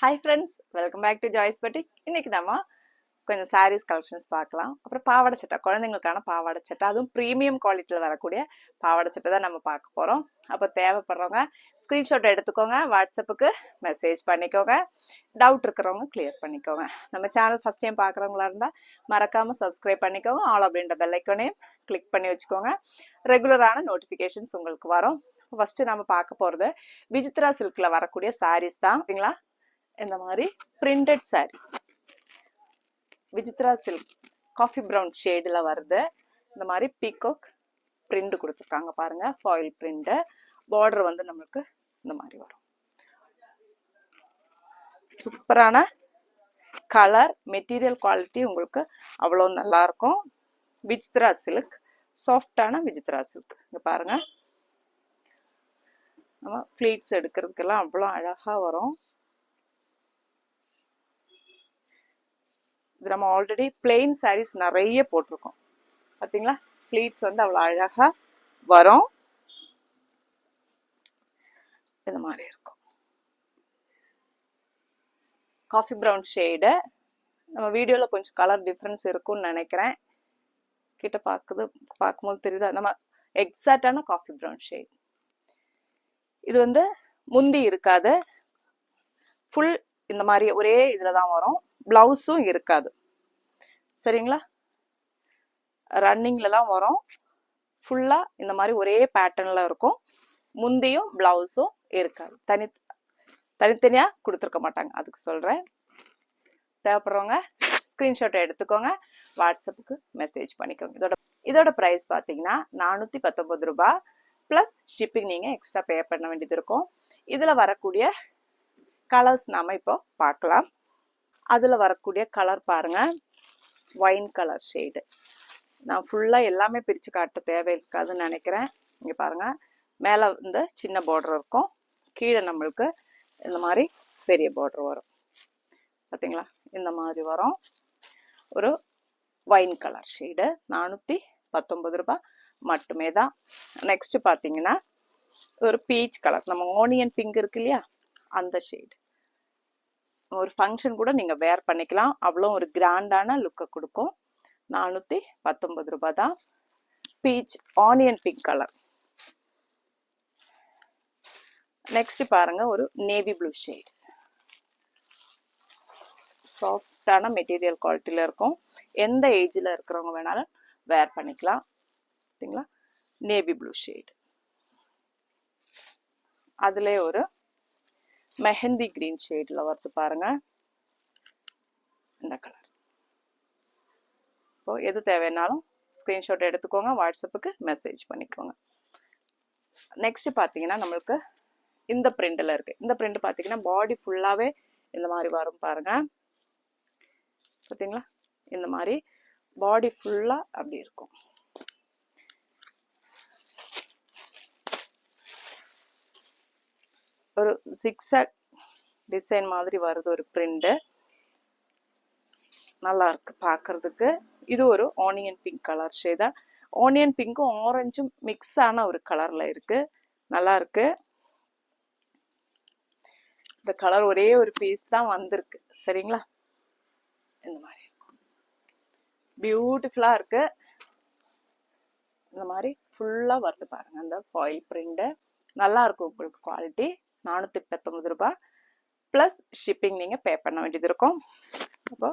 Hi friends, welcome back to Joyce Boutique. இன்னைக்கு நம்ம கொஞ்சம் sarees collections பார்க்கலாம். அப்புறம் பாவாடை சட்டை, குழந்தைங்களுக்கான பாவாடை சட்டை, அதுவும் பிரீமியம் குவாலிட்டியில் வரக்கூடிய பாவாடை சட்டை தான் நம்ம பார்க்க போகிறோம். அப்போ தேவைப்படுறவங்க ஸ்க்ரீன்ஷாட் எடுத்துக்கோங்க, வாட்ஸ்அப்புக்கு மெசேஜ் பண்ணிக்கோங்க, டவுட் இருக்கிறவங்க கிளியர் பண்ணிக்கோங்க. நம்ம சேனல் ஃபஸ்ட் டைம் பார்க்குறவங்களா இருந்தால் மறக்காமல் சப்ஸ்கிரைப் பண்ணிக்கோங்க, ஆல் அப்படின்ற பெல் ஐக்கானையும் கிளிக் பண்ணி வச்சுக்கோங்க. ரெகுலரான நோட்டிஃபிகேஷன்ஸ் உங்களுக்கு வரும். ஃபஸ்ட்டு நம்ம பார்க்க போகிறது விசித்ரா சில்கில் வரக்கூடிய sarees தான். சரிங்களா? இந்த மாதிரி printed saris Vichitra silk coffee brown ஷேடில் வருது. இந்த மாதிரி பீகாக் பிரிண்ட் கொடுத்துருக்காங்க பாருங்க, ஃபாயில் பிரிண்ட். பார்டர் வந்து நம்மளுக்கு இந்த மாதிரி வரும். சூப்பரான கலர், மெட்டீரியல் குவாலிட்டி உங்களுக்கு அவ்வளோ நல்லா இருக்கும். விசித்ரா சில்க், சாஃப்டான விசித்ரா சில்க். இங்கே பாருங்க, நம்ம ஃப்ளீட்ஸ் எடுக்கிறதுக்கெல்லாம் அவ்வளோ அழகாக வரும். இது நம்ம ஆல்ரெடி பிளெயின் சாரீஸ் நிறைய போட்டிருக்கோம் பார்த்தீங்களா. ஃப்ளீட்ஸ் வந்து அவ்வளோ அழகாக வரும். இந்த மாதிரி இருக்கும். Coffee brown shade. நம்ம வீடியோவில் கொஞ்சம் கலர் டிஃப்ரென்ஸ் இருக்கும்னு நினைக்கிறேன். கிட்ட பார்க்கும்போது தெரியுதா, நம்ம எக்ஸாக்டான காஃபி ப்ரௌன் ஷேட். இது வந்து முந்தி இருக்காது, ஃபுல் இந்த மாதிரி ஒரே இதில் தான் வரும். பிளவுஸும் இருக்காது. சரிங்களா? ரன்னிங்ல தான் வரும். ஃபுல்லா இந்த மாதிரி ஒரே பேட்டர்ன்ல இருக்கும். முந்தியும் பிளவுஸும் இருக்காது, தனித்தனியா கொடுத்துருக்க மாட்டாங்க. அதுக்கு சொல்றேன். தேவைப்படுறவங்க ஸ்கிரீன்ஷாட் எடுத்துக்கோங்க, வாட்ஸ்அப்புக்கு மெசேஜ் பண்ணிக்கோங்க. இதோட ப்ரைஸ் பார்த்தீங்கன்னா 419 ரூபாய் ப்ளஸ் ஷிப்பிங் நீங்கள் எக்ஸ்ட்ரா பே பண்ண வேண்டியது இருக்கும். இதில் வரக்கூடிய கலர்ஸ் நாம இப்போ பார்க்கலாம். அதில் வரக்கூடிய கலர் பாருங்க, ஒயின் கலர் ஷேடு. நான் ஃபுல்லாக எல்லாமே பிரித்து காட்ட தேவை இருக்காதுன்னு நினைக்கிறேன். இங்கே பாருங்கள், மேலே வந்து சின்ன பார்டர் இருக்கும், கீழே நம்மளுக்கு இந்த மாதிரி பெரிய பார்டர் வரும். பார்த்தீங்களா? இந்த மாதிரி வரும். ஒரு ஒயின் கலர் ஷேடு, 419 ரூபாய் மட்டுமே தான். நெக்ஸ்ட் பார்த்தீங்கன்னா ஒரு பீச் கலர், நம்ம ஆனியன் பிங்க் இருக்கு இல்லையா, அந்த ஷேடு. ஒரு ஃபங்க்ஷன் கூட நீங்கள் வேர் பண்ணிக்கலாம், அவ்வளோ ஒரு கிராண்டான லுக்கை கொடுக்கும். 419 ரூபாய் தான். Beach onion pink colour. Next பாருங்க, ஒரு நேவி ப்ளூ ஷேட். சாஃப்டான மெட்டீரியல் குவாலிட்டியில் இருக்கும். எந்த ஏஜில் இருக்கிறவங்க வேணாலும் வேர் பண்ணிக்கலாம். பார்த்தீங்களா? Navy blue shade. அதுலேயே ஒரு மெஹந்தி கிரீன் ஷேடில் வருது பாருங்க, இந்த கலர். இப்போ எது தேவைன்னாலும் ஸ்க்ரீன்ஷாட் எடுத்துக்கோங்க, வாட்ஸ்அப்புக்கு மெசேஜ் பண்ணிக்கோங்க. நெக்ஸ்ட் பார்த்தீங்கன்னா நம்மளுக்கு இந்த பிரிண்டில் இருக்கு. இந்த பிரிண்ட் பார்த்தீங்கன்னா பாடி ஃபுல்லாகவே இந்த மாதிரி வரும் பாருங்க. பார்த்தீங்களா? இந்த மாதிரி பாடி ஃபுல்லாக அப்படி இருக்கும். ஒரு சிக்ஸாக் டிசைன் மாதிரி வருது ஒரு பிரிண்ட். நல்லா இருக்கு பார்க்கறதுக்கு. இது ஒரு onion pink colour shade. Onion பிங்க்கும் ஆரஞ்சும் மிக்ஸ் ஆன ஒரு கலர்ல இருக்கு, நல்லா இருக்கு. இந்த கலர் ஒரே ஒரு பீஸ் தான் வந்திருக்கு. சரிங்களா? இந்த மாதிரி இருக்கும், பியூட்டிஃபுல்லா இருக்கு. இந்த மாதிரி ஃபுல்லா வருது பாருங்க, அந்த ஃபாயில் பிரிண்ட். நல்லா இருக்கும் உங்களுக்கு குவாலிட்டி. 419 ரூபாய் பிளஸ் ஷிப்பிங் நீங்க பே பண்ண வேண்டியது இருக்கும். அப்போ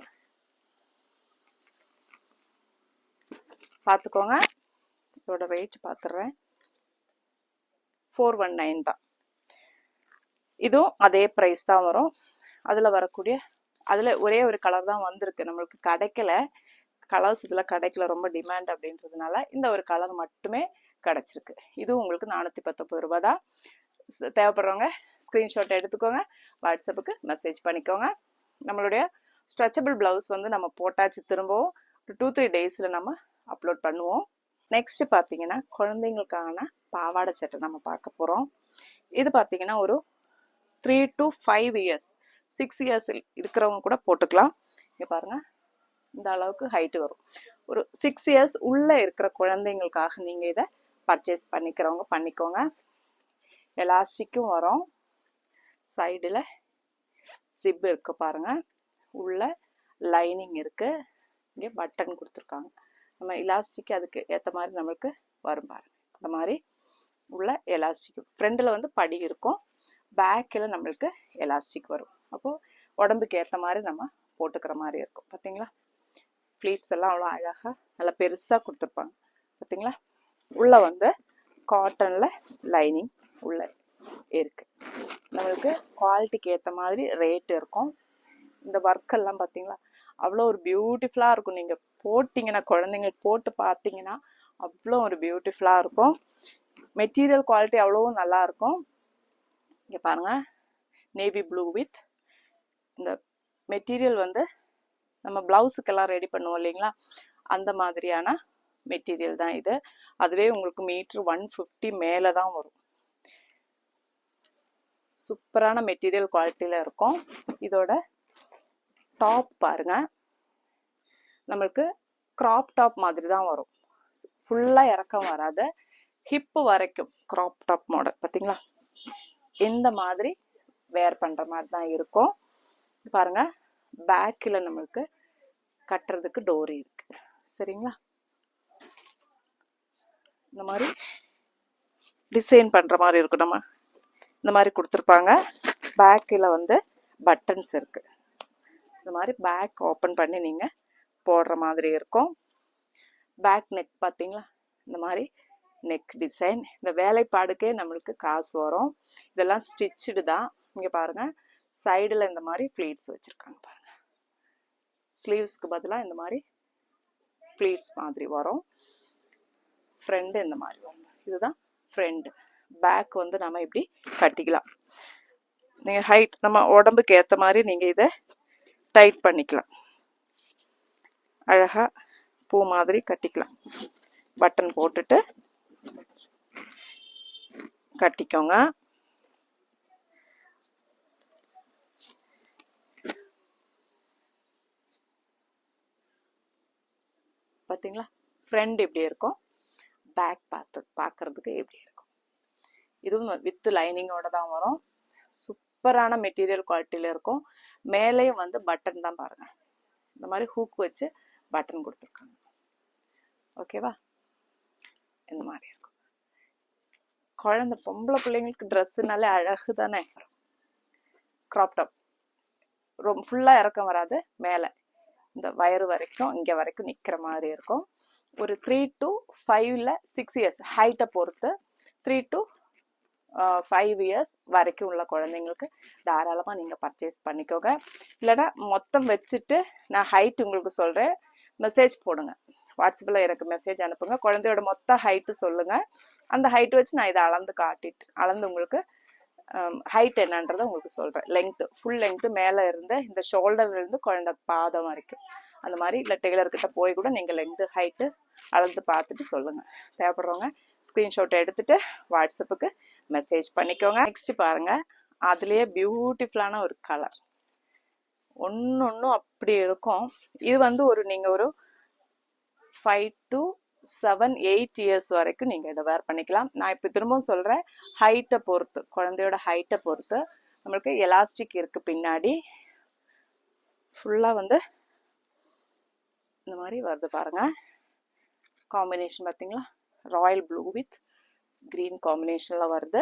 பார்த்துக்கோங்க. இதோட வெயிட் பார்த்துடுறேன், 419 தான். இதுவும் அதே ப்ரைஸ் தான் வரும். அதில் வரக்கூடிய அதில் ஒரே ஒரு கலர் தான் வந்திருக்கு, நம்மளுக்கு கிடைக்கல. கலர்ஸ் இதில் கிடைக்கல, ரொம்ப டிமாண்ட் அப்படின்றதுனால இந்த ஒரு கலர் மட்டுமே கிடச்சிருக்கு. இதுவும் உங்களுக்கு 419 ரூபாய் தான். தேவைப்படுறவங்க ஸ்க்ரீன்ஷாட் எடுத்துக்கோங்க, வாட்ஸ்அப்புக்கு மெசேஜ் பண்ணிக்கோங்க. நம்மளுடைய ஸ்ட்ரெச்சபிள் ப்ளவுஸ் வந்து நம்ம போட்டாச்சு, திரும்பவும் ஒரு 2-3 டேஸில் நம்ம அப்லோட் பண்ணுவோம். நெக்ஸ்ட் பார்த்தீங்கன்னா குழந்தைங்களுக்கான பாவாடை சட்டை நம்ம பார்க்க போகிறோம். இது பார்த்தீங்கன்னா ஒரு 3 to 5 இயர்ஸ் 6 இயர்ஸ் இருக்கிறவங்க கூட போட்டுக்கலாம். இங்கே பாருங்க, இந்த அளவுக்கு ஹைட்டு வரும். ஒரு 6 இயர்ஸ் உள்ளே இருக்கிற குழந்தைங்களுக்காக நீங்கள் இதை பர்ச்சேஸ் பண்ணிக்கிறவங்க பண்ணிக்கோங்க. எலாஸ்டிக்கும் வரும், சைடில் சிப் இருக்கு பாருங்க, உள்ள லைனிங் இருக்கு, இங்கே பட்டன் கொடுத்துருக்காங்க. நம்ம எலாஸ்டிக் அதுக்கு ஏற்ற மாதிரி நம்மளுக்கு வரும் பாருங்க. அந்த மாதிரி உள்ள எலாஸ்டிக் ஃப்ரண்டில் வந்து படி இருக்கும், பேக்கில் நம்மளுக்கு எலாஸ்டிக் வரும். அப்போது உடம்புக்கு ஏற்ற மாதிரி நம்ம போட்டுக்கிற மாதிரி இருக்கும். பார்த்தீங்களா, ப்ளீட்ஸ் எல்லாம் அவ்வளோ அழகாக நல்லா பெருசாக கொடுத்துருப்பாங்க. பார்த்தீங்களா, உள்ள வந்து காட்டனில் லைனிங் உள்ள இருக்கு. நம்மளுக்கு குவாலிட்டிக்கு ஏற்ற மாதிரி ரேட் இருக்கும். இந்த ஒர்க்கெல்லாம் பார்த்தீங்களா அவ்வளோ ஒரு பியூட்டிஃபுல்லாக இருக்கும். நீங்கள் போட்டிங்கன்னா, குழந்தைங்களுக்கு போட்டு பார்த்தீங்கன்னா அவ்வளோ ஒரு பியூட்டிஃபுல்லாக இருக்கும். மெட்டீரியல் குவாலிட்டி அவ்வளோ நல்லா இருக்கும். இங்கே பாருங்கள், நேவி ப்ளூ வித் இந்த மெட்டீரியல் வந்து நம்ம ப்ளவுஸுக்கெல்லாம் ரெடி பண்ணுவோம் இல்லைங்களா, அந்த மாதிரியான மெட்டீரியல் தான் இது. அதுவே உங்களுக்கு மீட்ரு 150 மேலே தான் வரும். சூப்பரான மெட்டீரியல் குவாலிட்டியில் இருக்கும். இதோட டாப் பாருங்க, நம்மளுக்கு கிராப் டாப் மாதிரி தான் வரும். ஃபுல்லாக இறக்கம் வராது, ஹிப்பு வரைக்கும் கிராப் டாப் மாடல். பார்த்தீங்களா, இந்த மாதிரி வேர் பண்ணுற மாதிரி தான் இருக்கும். பாருங்க, பேக்கில் நம்மளுக்கு கட்டுறதுக்கு டோரி இருக்கு. சரிங்களா, இந்த மாதிரி டிசைன் பண்ணுற மாதிரி இருக்கும். நம்ம இந்த மாதிரி கொடுத்துருப்பாங்க. பேக்கில் வந்து பட்டன்ஸ் இருக்கு. இந்த மாதிரி பேக் ஓப்பன் பண்ணி நீங்கள் போடுற மாதிரி இருக்கும். பேக் நெக் பார்த்தீங்களா, இந்த மாதிரி நெக் டிசைன். இந்த வேலைப்பாடுக்கே நம்மளுக்கு காசு வரும். இதெல்லாம் ஸ்டிச்சுடு தான். இங்கே பாருங்கள், சைடில் இந்த மாதிரி ப்ளீட்ஸ் வச்சுருக்காங்க பாருங்கள். ஸ்லீவ்ஸ்க்கு பதிலாக இந்த மாதிரி ப்ளீட்ஸ் மாதிரி வரும். ஃப்ரெண்டு இந்த மாதிரி வரும். இதுதான் ஃப்ரெண்டு. பேக் வந்து நம்ம இப்படி கட்டிக்கலாம். நீங்கள் ஹைட் நம்ம உடம்புக்கு ஏற்ற மாதிரி நீங்கள் இதை டைட் பண்ணிக்கலாம். அழகாக பூ மாதிரி கட்டிக்கலாம். பட்டன் போட்டுட்டு கட்டிக்கோங்க. பார்த்தீங்களா, ஃப்ரண்ட் இப்படி இருக்கும், பேக் பார்க்கறதுக்கு எப்படி இருக்கும். இதுவும் வித் லைனிங்கோட தான் வரும். சூப்பரான மெட்டீரியல் குவாலிட்டியில் இருக்கும். மேலேயும் வந்து பட்டன் தான் பாருங்க, இந்த மாதிரி ஹூக் வச்சு பட்டன் கொடுத்துருக்காங்க. ஓகேவா, இந்த மாதிரி இருக்கும். குழந்தை பொம்பளை பிள்ளைங்களுக்கு ட்ரெஸ்ஸுனாலே அழகு தானே. க்ராப் டாப் ரொம்ப ஃபுல்லாக இறக்கம் வராது, மேலே இந்த வயறு வரைக்கும் இங்கே வரைக்கும் நிற்கிற மாதிரி இருக்கும். ஒரு 3 to 5 6 இயர்ஸ் ஹைட்டை பொறுத்து 3 to 5 இயர்ஸ் வரைக்கும் உள்ள குழந்தைங்களுக்கு தாராளமாக நீங்கள் பர்ச்சேஸ் பண்ணிக்கோங்க. இல்லைன்னா மொத்தம் வச்சுட்டு நான் ஹைட் உங்களுக்கு சொல்கிறேன், மெசேஜ் போடுங்க. வாட்ஸ்அப்பில் எனக்கு மெசேஜ் அனுப்புங்க, குழந்தையோட மொத்த ஹைட்டு சொல்லுங்கள். அந்த ஹைட்டு வச்சு நான் இதை அளந்து உங்களுக்கு ஹைட் என்னன்றதை உங்களுக்கு சொல்கிறேன். லெங்க்த்து, ஃபுல் லெங்க்த்து மேலே இருந்து இந்த ஷோல்டர்லேருந்து குழந்தை பாதம் வரைக்கும் அந்த மாதிரி. இல்லை டெய்லர்கிட்ட போய் கூட நீங்கள் லெங்க்த்து ஹைட்டு அளந்து பார்த்துட்டு சொல்லுங்கள். தேவைப்படுறவங்க ஸ்க்ரீன்ஷாட் எடுத்துகிட்டு வாட்ஸ்அப்புக்கு மெசேஜ் பண்ணிக்கோங்க. நெக்ஸ்ட்டு பாருங்கள், அதுலேயே பியூட்டிஃபுல்லான ஒரு கலர், ஒன்றும் அப்படி இருக்கும். இது வந்து நீங்கள் ஒரு 5 to 7 8 இயர்ஸ் வரைக்கும் நீங்கள் இதை வேர் பண்ணிக்கலாம். நான் இப்போ திரும்பவும் சொல்கிறேன், ஹைட்டை பொறுத்து, குழந்தையோட ஹைட்டை பொறுத்து நம்மளுக்கு எலாஸ்டிக் இருக்குது. பின்னாடி ஃபுல்லாக வந்து இந்த மாதிரி வருது பாருங்கள். காம்பினேஷன் பார்த்தீங்களா, ராயல் ப்ளூ வித் க்ரீன் காம்பினேஷனில் வருது.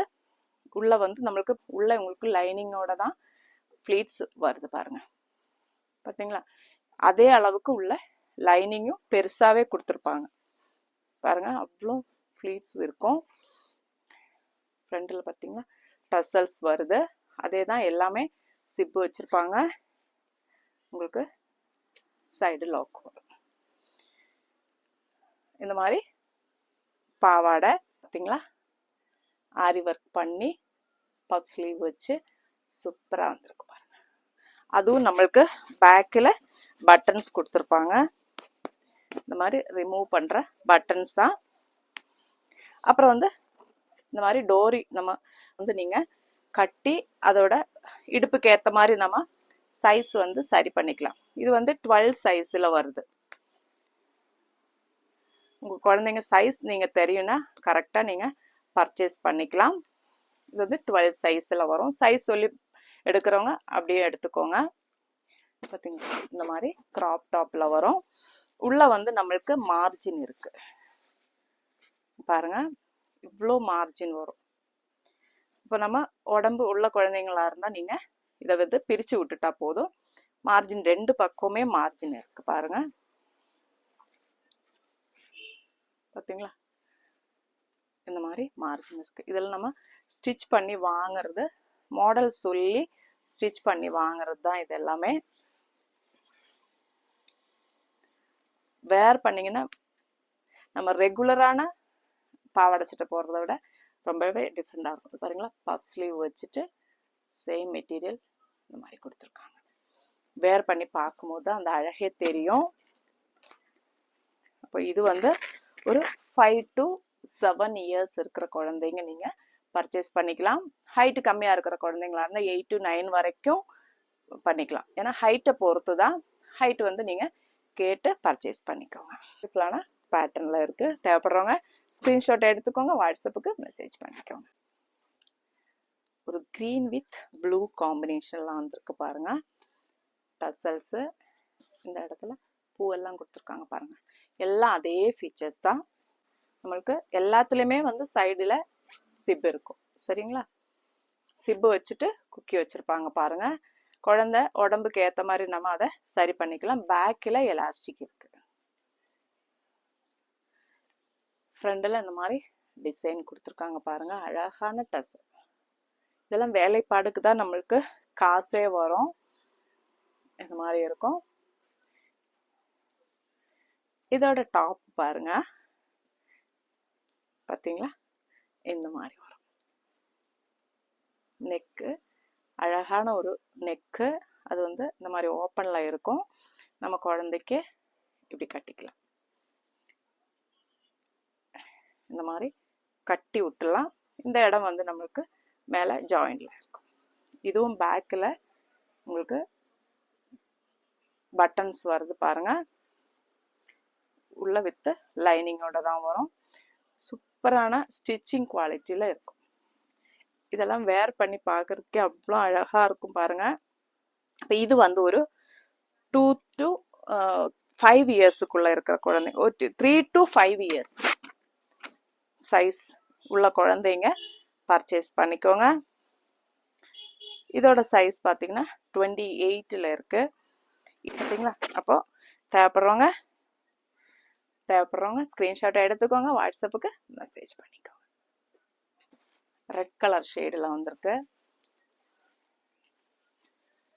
உள்ளே வந்து நம்மளுக்கு உங்களுக்கு லைனிங்கோட தான் ஃப்ளீட்ஸ் வருது பாருங்கள். பார்த்தீங்களா, அதே அளவுக்கு உள்ள லைனிங்கும் பெருசாகவே கொடுத்துருப்பாங்க பாருங்கள். அவ்வளோ ஃப்ளீட்ஸ் இருக்கும். ஃப்ரண்டில் பார்த்தீங்கன்னா டசல்ஸ் வருது. அதே தான் எல்லாமே சிப்பு வச்சுருப்பாங்க. உங்களுக்கு சைடு லாக் வரும். இந்த மாதிரி பாவாடை பார்த்தீங்களா, ஆரி ஒர்க் பண்ணி பஃப் ஸ்லீவ் வச்சு சூப்பராக வந்திருக்கு பாருங்கள். அதுவும் நம்மளுக்கு பேக்கில் பட்டன்ஸ் கொடுத்துருப்பாங்க. இந்த மாதிரி ரிமூவ் பண்ணுற பட்டன்ஸ் தான். அப்புறம் வந்து இந்த மாதிரி டோரி நம்ம வந்து நீங்கள் கட்டி அதோட இடுப்புக்கு ஏற்ற மாதிரி நம்ம சைஸ் வந்து சரி பண்ணிக்கலாம். இது வந்து 12 சைஸில் வருது. உங்கள் குழந்தைங்க சைஸ் நீங்கள் தெரியும்னா கரெக்டாக நீங்கள் பர்ச்சேஸ் பண்ணிக்கலாம். இது வந்து 12 சைஸில் வரும். சைஸ் சொல்லி எடுக்கிறவங்க அப்படியே எடுத்துக்கோங்க. பார்த்தீங்களா இந்த மாதிரி கிராப் டாப்பில் வரும். உள்ள வந்து நம்மளுக்கு மார்ஜின் இருக்கு பாருங்க, இவ்வளோ மார்ஜின் வரும். இப்போ நம்ம உடம்பு உள்ள குழந்தைங்களா இருந்தால் நீங்கள் இதை வந்து பிரித்து விட்டுட்டா போதும். மார்ஜின் 2 பக்கமே மார்ஜின் இருக்கு பாருங்க. பார்த்தீங்களா இந்த மாதிரி மார்ஜின் இருக்கு. இதில் நம்ம ஸ்டிச் பண்ணி வாங்குறது, மாடல் சொல்லி ஸ்டிச் பண்ணி வாங்குறது தான் இது எல்லாமே. வேர் பண்ணிங்கன்னா நம்ம ரெகுலரான பாவாடை சட்டை போடுறத விட ரொம்பவே டிஃப்ரெண்டாக இருக்கும். பாருங்களா, பஃப் ஸ்லீவ் வச்சுட்டு சேம் மெட்டீரியல் இந்த மாதிரி கொடுத்துருக்காங்க. வேர் பண்ணி பார்க்கும்போது தான் அந்த அழகே தெரியும். அப்போ இது வந்து ஒரு 5 to 7 இயர்ஸ் இருக்கிற குழந்தைங்க நீங்கள் பர்ச்சேஸ் பண்ணிக்கலாம். ஹைட்டு கம்மியாக இருக்கிற குழந்தைங்களா இருந்தால் 8 to 9 வரைக்கும் பண்ணிக்கலாம். ஏன்னா ஹைட்டை பொறுத்து தான். ஹைட் வந்து நீங்கள் கேட்டு பர்ச்சேஸ் பண்ணிக்கோங்க. சிம்பிளான பேட்டர்னில் இருக்குது. தேவைப்படுறவங்க ஸ்க்ரீன்ஷாட் எடுத்துக்கோங்க, வாட்ஸ்அப்புக்கு மெசேஜ் பண்ணிக்கோங்க. ஒரு க்ரீன் வித் ப்ளூ காம்பினேஷன்லாம் வந்திருக்கு பாருங்கள். டசல்ஸு இந்த இடத்துல பூவெல்லாம் கொடுத்துருக்காங்க பாருங்கள். எல்லாம் அதே ஃபீச்சர்ஸ் தான். நம்மளுக்கு எல்லாத்துலேயுமே வந்து சைடில் சிப் இருக்கும். சரிங்களா, சிப்பு வச்சுட்டு குக்கி வச்சுருப்பாங்க பாருங்கள். குழந்தை உடம்புக்கு ஏற்ற மாதிரி நம்ம அதை சரி பண்ணிக்கலாம். பேக்கில் எலாஸ்டிக் இருக்குது. ஃப்ரண்டில் இந்த மாதிரி டிசைன் கொடுத்துருக்காங்க பாருங்கள். அழகான டசல். இதெல்லாம் வேலைப்பாடுக்கு தான் நம்மளுக்கு காசே வரும். இந்த மாதிரி இருக்கும். இதோட டாப் பாருங்க, பார்த்தீங்களா இந்த மாதிரி வரும். நெக்கு அழகான ஒரு நெக்கு. அது வந்து இந்த மாதிரி ஓப்பனில் இருக்கும். நம்ம குழந்தைக்கு இப்படி கட்டிக்கலாம். இந்த மாதிரி கட்டி விட்டுலாம். இந்த இடம் வந்து நம்மளுக்கு மேலே ஜாயிண்டில் இருக்கும். இதுவும் பேக்கில் உங்களுக்கு பட்டன்ஸ் வருது பாருங்க. உள்ள வித்து லைனிங்கோட தான் வரும். சூப்பரான ஸ்டிச்சிங் குவாலிட்டியில் இருக்கும். இதெல்லாம் வேர் பண்ணி பார்க்குறதுக்கே அவ்வளோ அழகாக இருக்கும் பாருங்க. இப்போ இது வந்து ஒரு 2 to 5 இயர்ஸுக்குள்ளே இருக்கிற குழந்தைங்க, ஒரு 3 to 5 இயர்ஸ் சைஸ் உள்ள குழந்தைங்க பர்ச்சேஸ் பண்ணிக்கோங்க. இதோட சைஸ் பார்த்தீங்கன்னா 28ல் இருக்குது. பார்த்தீங்களா, அப்போது தேவைப்படுறவங்க ஸ்க்ரீன்ஷாட்டை எடுத்துக்கோங்க, வாட்ஸ்அப்புக்கு மெசேஜ் பண்ணிக்கோங்க. ரெட் கலர் ஷேடில் வந்திருக்கு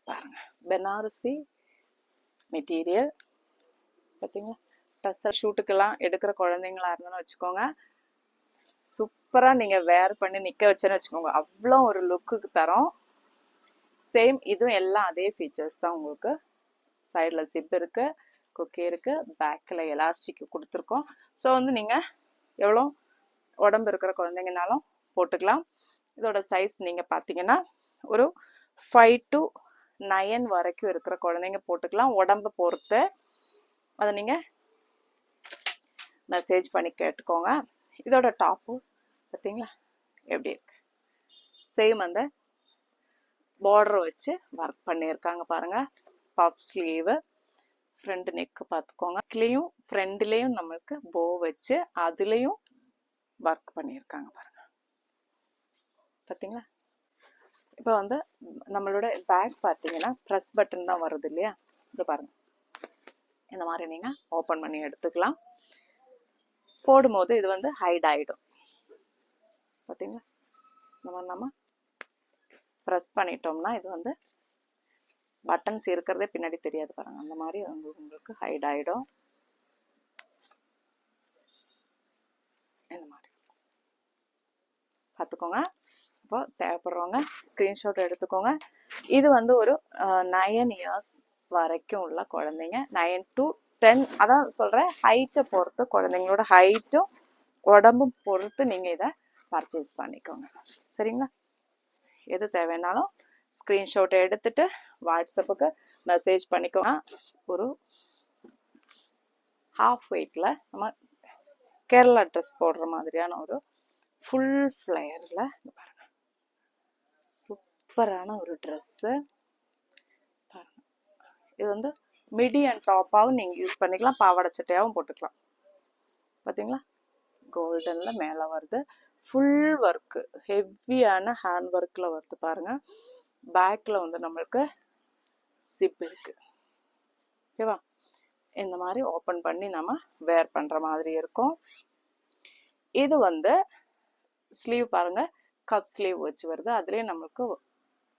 பாருங்க. பெனாரசி மெட்டீரியல் பார்த்தீங்களா. டசல் ஷூட்டுக்கெல்லாம் எடுக்கிற குழந்தைங்களா இருந்தாலும் வச்சுக்கோங்க. சூப்பராக நீங்கள் வேர் பண்ணி நிற்க வச்சேன்னு வச்சுக்கோங்க, அவ்வளோ ஒரு லுக்குக்கு தரோம். சேம் இதுவும் எல்லாம் அதே ஃபீச்சர்ஸ் தான். உங்களுக்கு சைடில் சிப் இருக்குது, குக்கி இருக்குது, பேக்கில் எலாஸ்டிக் கொடுத்துருக்கோம். ஸோ வந்து நீங்கள் எவ்வளோ உடம்பு இருக்கிற குழந்தைங்கனாலும் போட்டுக்கலாம். இதோட சைஸ் நீங்கள் பார்த்தீங்கன்னா ஒரு 5 to 9 வரைக்கும் இருக்கிற குழந்தைங்க போட்டுக்கலாம். உடம்பு பொறுத்து அதை நீங்கள் மெசேஜ் பண்ணி கேட்டுக்கோங்க. இதோட டாப்பு பார்த்தீங்களா எப்படி இருக்கு. சேம் அந்த பார்டர் வச்சு ஒர்க் பண்ணியிருக்காங்க பாருங்க. பஃப் ஸ்லீவு, ஃப்ரண்ட் நெக்கு பார்த்துக்கோங்க. இதுலேயும் ஃப்ரண்ட்லேயும் நம்மளுக்கு போ வச்சு அதுலேயும் ஒர்க் பண்ணியிருக்காங்க பாருங்க. பார்த்தீங்களா. இப்போ வந்து நம்மளோட பேக் பார்த்தீங்கன்னா ப்ரெஸ் பட்டன் தான் வருது இல்லையா. இது பாருங்க, இந்த மாதிரி நீங்கள் ஓப்பன் பண்ணி எடுத்துக்கலாம். போடும்போது இது வந்து ஹைட் ஆகிடும். பார்த்தீங்களா, இந்த மாதிரி நம்ம ப்ரெஸ் பண்ணிட்டோம்னா இது வந்து பட்டன்ஸ் இருக்கிறதே பின்னாடி தெரியாது பாருங்க. அந்த மாதிரி உங்களுக்கு ஹைட் ஆகிடும். இந்த மாதிரி பார்த்துக்கோங்க. இப்போ தேவைப்படுறவங்க ஸ்க்ரீன்ஷாட் எடுத்துக்கோங்க. இது வந்து ஒரு 9 இயர்ஸ் வரைக்கும் உள்ள குழந்தைங்க, 9 to 10, அதான் சொல்கிறேன். ஹைட்டை பொறுத்து, குழந்தைங்களோட ஹைட்டும் உடம்பும் பொறுத்து நீங்கள் இதை பர்ச்சேஸ் பண்ணிக்கோங்க. சரிங்களா. எது தேவைன்னாலும் ஸ்க்ரீன்ஷாட்டை எடுத்துட்டு வாட்ஸ்அப்புக்கு மெசேஜ் பண்ணிக்கோங்க. ஒரு ஹாஃப் வெயிட்டில் நம்ம கேரளா ட்ரெஸ் போடுற மாதிரியான ஒரு ஃபுல் ஃப்ளையரில் பாருங்கள், சூப்பரான ஒரு ட்ரெஸ்ஸு. இது வந்து மிடி அண்ட் டாப்பாகவும் நீங்கள் யூஸ் பண்ணிக்கலாம், பாவாடை சட்டையாகவும் போட்டுக்கலாம். பார்த்தீங்களா, கோல்டனில் மேலே வருது, ஃபுல் ஒர்க்கு, ஹெவியான ஹேண்ட் ஒர்க்கில் வருது பாருங்கள். பேக்கில் வந்து நம்மளுக்கு சிப் இருக்குது. ஓகேவா, இந்த மாதிரி ஓப்பன் பண்ணி நம்ம வேர் பண்ணுற மாதிரி இருக்கும். இது வந்து ஸ்லீவ் பாருங்கள், கப் ஸ்லீவ் வச்சு வருது. அதுலேயே நம்மளுக்கு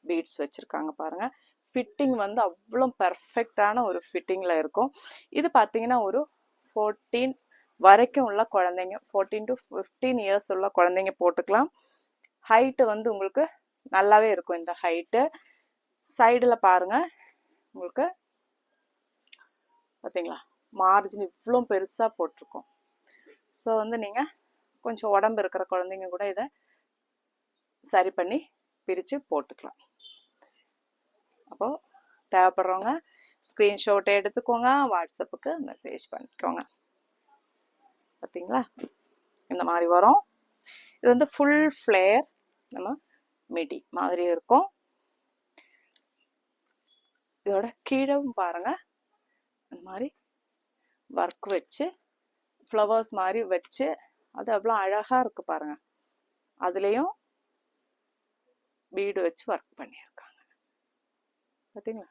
பீட்ஸ் வச்சுருக்காங்க பாருங்கள். ஃபிட்டிங் வந்து அவ்வளோ பர்ஃபெக்டான ஒரு ஃபிட்டிங்கில் இருக்கும். இது பார்த்தீங்கன்னா ஒரு 14 வரைக்கும் உள்ள குழந்தைங்க, 14 to 15 இயர்ஸ் உள்ள குழந்தைங்க போட்டுக்கலாம். ஹைட்டு வந்து உங்களுக்கு நல்லாவே இருக்கும். இந்த ஹைட்டு சைடில் பாருங்கள், உங்களுக்கு பார்த்தீங்களா மார்ஜின் இவ்வளோ பெருசாக போட்டிருக்கோம். ஸோ வந்து நீங்கள் கொஞ்சம் உடம்பு இருக்கிற குழந்தைங்க கூட இதை சரி பண்ணி பிரித்து போட்டுக்கலாம். அப்போது தேவைப்படுறவங்க ஸ்க்ரீன்ஷாட் எடுத்துக்கோங்க, வாட்ஸ்அப்புக்கு மெசேஜ் பண்ணிக்கோங்க. பார்த்தீங்களா, இந்த மாதிரி வரும். இது வந்து ஃபுல் ஃப்ளேர் நம்ம மிடி மாதிரி இருக்கும். இதோட கீழவும் பாருங்க, இந்த மாதிரி ஒர்க் வச்சு ஃப்ளவர்ஸ் மாதிரி வச்சு அது அவ்வளோ அழகாக இருக்கு பாருங்க. அதுலேயும் பீடு வச்சு ஒர்க் பண்ணியிருக்காங்க. பார்த்தீங்களா,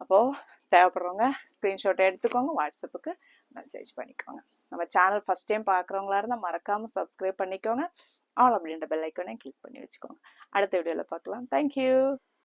அப்போது தேவைப்படுறவங்க ஸ்க்ரீன்ஷாட் எடுத்துக்கோங்க, வாட்ஸ்அப்புக்கு மெசேஜ் பண்ணிக்கோங்க. நம்ம சேனல் ஃபஸ்ட் டைம் பார்க்குறவங்களா இருந்தால் மறக்காமல் சப்ஸ்கிரைப் பண்ணிக்கோங்க. ஆல் அப்படின்ற பெல் ஐக்கானே கிளிக் பண்ணி வச்சுக்கோங்க. அடுத்த வீடியோவில் பார்க்கலாம். தேங்க்யூ.